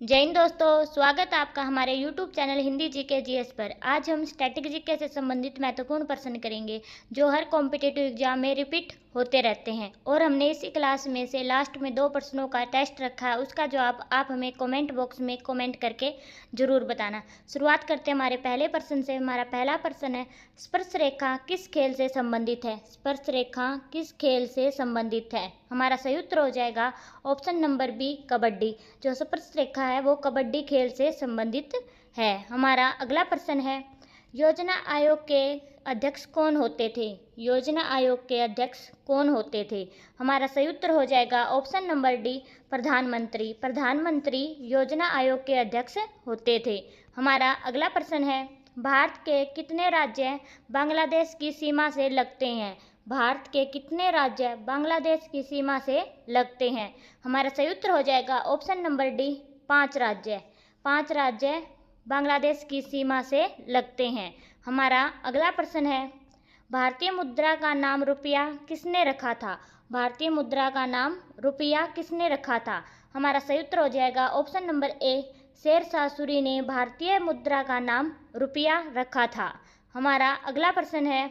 जय हिंद दोस्तों, स्वागत है आपका हमारे YouTube channel Hindi GK GS पर। आज हम स्टैटिक जीके से संबंधित महत्वपूर्ण प्रश्न करेंगे जो हर कॉम्पिटिटिव एग्जाम में रिपीट होते रहते हैं। और हमने इसी क्लास में से लास्ट में 2 प्रश्नों का टेस्ट रखा है, उसका जवाब आप हमें कमेंट बॉक्स में कमेंट करके ज़रूर बताना। शुरुआत करते हैं हमारे पहले प्रश्न से। हमारा पहला प्रश्न है, स्पर्श रेखा किस खेल से संबंधित है? स्पर्श रेखा किस खेल से संबंधित है? हमारा सही उत्तर हो जाएगा ऑप्शन नंबर बी, कबड्डी। जो स्पर्श रेखा है वो कबड्डी खेल से संबंधित है। हमारा अगला प्रश्न है, योजना आयोग के अध्यक्ष कौन होते थे? योजना आयोग के अध्यक्ष कौन होते थे? हमारा सही उत्तर हो जाएगा ऑप्शन नंबर डी, प्रधानमंत्री। प्रधानमंत्री योजना आयोग के अध्यक्ष होते थे। हमारा अगला प्रश्न है, भारत के कितने राज्य बांग्लादेश की सीमा से लगते हैं? भारत के कितने राज्य बांग्लादेश की सीमा से लगते हैं? हमारा सही उत्तर हो जाएगा ऑप्शन नंबर डी, 5 राज्य। 5 राज्य बांग्लादेश की सीमा से लगते हैं। हमारा अगला प्रश्न है, भारतीय मुद्रा का नाम रुपया किसने रखा था? भारतीय मुद्रा का नाम रुपया किसने रखा था? हमारा सही उत्तर हो जाएगा option number A, Sher Shah Suri ने भारतीय मुद्रा का नाम रुपया रखा था। हमारा अगला प्रश्न है,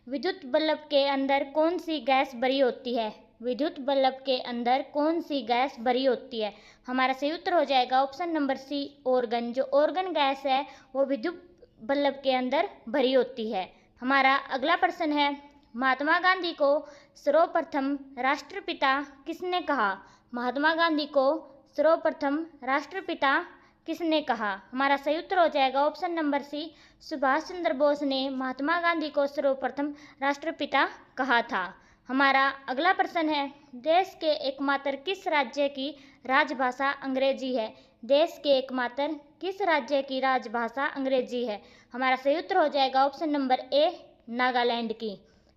विद्युत बल्ब के अंदर कौन सी गैस भरी होती है? विद्युत बल्ब के अंदर कौन सी गैस भरी होती है? हमारा सही उत्तर हो जाएगा ऑप्शन नंबर सी, ऑर्गन। जो ऑर्गन गैस है वो विद्युत बल्ब के अंदर भरी होती है। हमारा अगला प्रश्न है, महात्मा गांधी को सर्वप्रथम राष्ट्रपिता किसने कहा? महात्मा गांधी को सर्वप्रथम राष्ट्रपिता किसने कहा? हमारा सही उत्तर हो जाएगा option number C, Subhash Chandra Bose ने महात्मा गांधी को सर्वप्रथम राष्ट्रपिता कहा था। हमारा अगला प्रश्न है, देश के एकमात्र किस राज्य की राजभाषा अंग्रेजी है? देश के एकमात्र किस राज्य की राजभाषा अंग्रेजी है? हमारा सही उत्तर हो जाएगा ऑप्शन नंबर ए, नागालैंड की।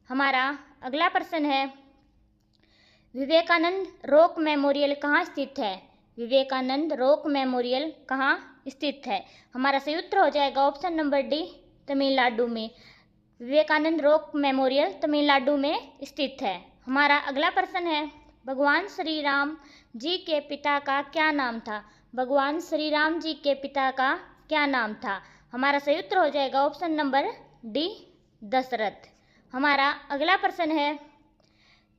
हमारा अगला प्रश्न है, विवेकानंद रॉक मेमोरियल कहाँ स्थित है? विवेकानंद रॉक मेमोरियल कहाँ स्थित है? हमारा सही उत्तर हो जाएगा ऑप्शन नंबर डी, तमिलनाडु में। विवेकानंद रॉक मेमोरियल तमिलनाडु में स्थित है। हमारा अगला प्रश्न है, भगवान श्री राम जी के पिता का क्या नाम था? भगवान श्री राम जी के पिता का क्या नाम था? हमारा सही उत्तर हो जाएगा ऑप्शन नंबर डी, दशरथ। हमारा अगला प्रश्न है,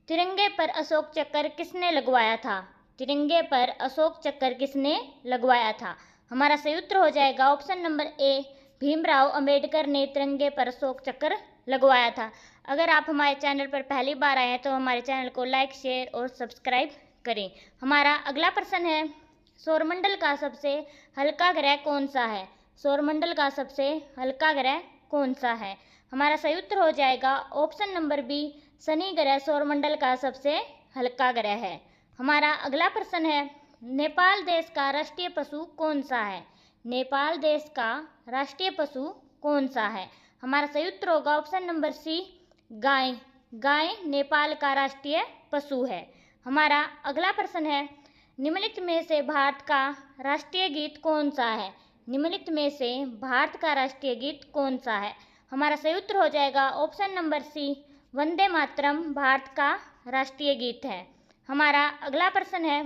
तिरंगे पर अशोक चक्र किसने लगवाया था? तिरंगे पर अशोक चक्र किसने लगवाया था? हमारा सही उत्तर हो जाएगा ऑप्शन नंबर ए, भीमराव अंबेडकर ने तिरंगे पर अशोक चक्र लगवाया था। अगर आप हमारे चैनल पर पहली बार आए हैं तो हमारे चैनल को लाइक, शेयर और सब्सक्राइब करें। हमारा अगला प्रश्न है, सौरमंडल का सबसे हल्का ग्रह कौन सा है? सौरमंडल का सबसे हल्का ग्रह कौन सा है? हमारा सही उत्तर हो जाएगा ऑप्शन नंबर बी, शनि ग्रह सौरमंडल का सबसे हल्का ग्रह है। हमारा अगला प्रश्न है, नेपाल देश का राष्ट्रीय पशु कौन सा है? नेपाल देश का राष्ट्रीय पशु कौन सा है? हमारा सही उत्तर होगा ऑप्शन नंबर सी, गाय। गाय नेपाल का राष्ट्रीय पशु है। हमारा अगला प्रश्न है, निम्नलिखित में से भारत का राष्ट्रीय गीत कौन सा है? निम्नलिखित में से भारत का राष्ट्रीय गीत कौन सा है? हमारा सही उत्तर हो जाएगा option number C, Vande Mataram Bharat का राष्ट्रीय गीत है। हमारा अगला प्रश्न है,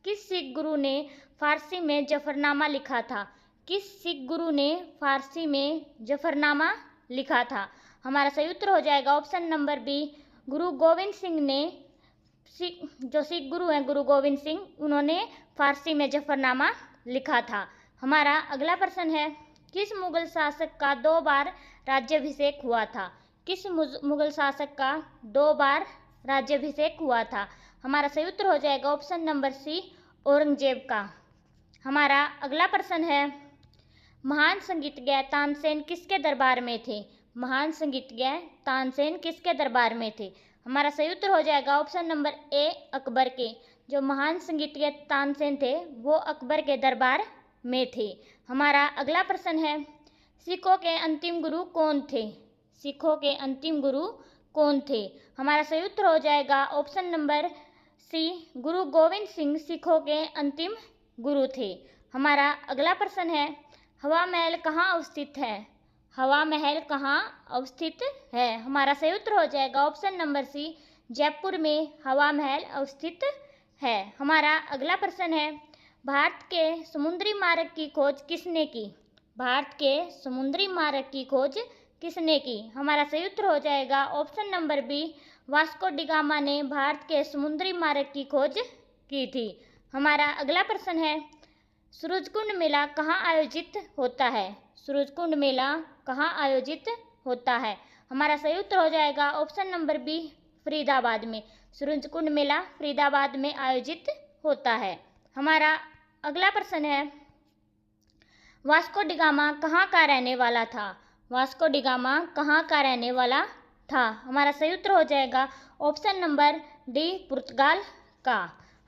किस सिख गुरु ने फारसी में जफरनामा लिखा था? किस सिख गुरु ने फारसी में जफरनामा लिखा था? हमारा सही उत्तर हो जाएगा ऑप्शन नंबर बी, गुरु गोविंद सिंह ने। जो सिख गुरु हैं गुरु गोविंद सिंह, उन्होंने फारसी में जफरनामा लिखा था। हमारा अगला प्रश्न है, किस मुगल शासक का 2 बार राज्याभिषेक हुआ था? किस मुगल शासक का 2 बार राज्याभिषेक हुआ था? हमारा सही उत्तर हो जाएगा ऑप्शन नंबर सी, औरंगजेब का। हमारा अगला प्रश्न है, महान संगीतज्ञ तानसेन किसके दरबार में थे? महान संगीतज्ञ तानसेन किसके दरबार में थे? हमारा सही उत्तर हो जाएगा ऑप्शन नंबर ए, अकबर के। जो महान संगीतज्ञ तानसेन थे वो अकबर के दरबार में थे। हमारा अगला प्रश्न है, सिखों के अंतिम गुरु कौन थे? सिखों के अंतिम गुरु कौन थे? हमारा सही उत्तर हो जाएगा ऑप्शन नंबर सी, गुरु गोविंद सिंह सिखों के अंतिम गुरु थे। हमारा अगला प्रश्न है, हवा महल कहाँ अवस्थित है? हवा महल कहाँ अवस्थित है? हमारा सही उत्तर हो जाएगा ऑप्शन नंबर सी, जयपुर में हवा महल अवस्थित है। हमारा अगला प्रश्न है, भारत के समुद्री मार्ग की खोज किसने की? भारत के समुद्री मार्ग की खोज किसने की? हमारा सही उत्तर हो जाएगा option number B, Vasco da Gama ने भारत के समुद्री मार्ग की खोज की थी। हमारा अगला प्रश्न है, सूरजकुंड मेला कहाँ आयोजित होता है? सूरजकुंड मेला कहाँ आयोजित होता है? हमारा सही उत्तर हो जाएगा ऑप्शन नंबर बी, फरीदाबाद में। सूरजकुंड मेला फरीदाबाद में आयोजित होता है। हमारा अगला प्रश्न है, वास्को डी गामा कहाँ का रहने वाला था? वास्को डी गामा कहाँ का रहने वाला था? हमारा सही उत्तर हो जाएगा ऑप्शन नंबर डी, पुर्तगाल का।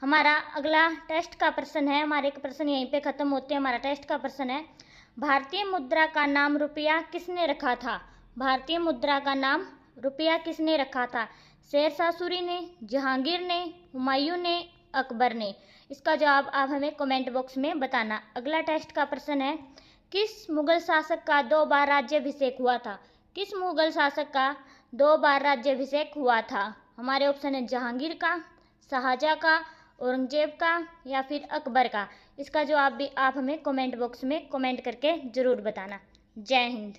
हमारा अगला टेस्ट का प्रश्न है, हमारे प्रश्न यहीं पे खत्म होते हैं। हमारा टेस्ट का प्रश्न है, भारतीय मुद्रा का नाम रुपया किसने रखा था? भारतीय मुद्रा का नाम रुपया किसने रखा था? शेरशाह सूरी ने, जहांगीर ने, हुमायूं ने, अकबर ने? इसका जवाब आप हमें कमेंट बॉक्स में बताना। अगला टेस्ट का प्रश्न है, किस मुगल शासक का 2 बार राज्याभिषेक हुआ था? किस मुगल शासक का 2 बार राज्याभिषेक हुआ था? हमारे ऑप्शन है जहांगीर का, शाहजहां का, औरंगजेब का या फिर अकबर का? इसका जवाब भी आप हमें कमेंट बॉक्स में कमेंट करके ज़रूर बताना। जय हिंद।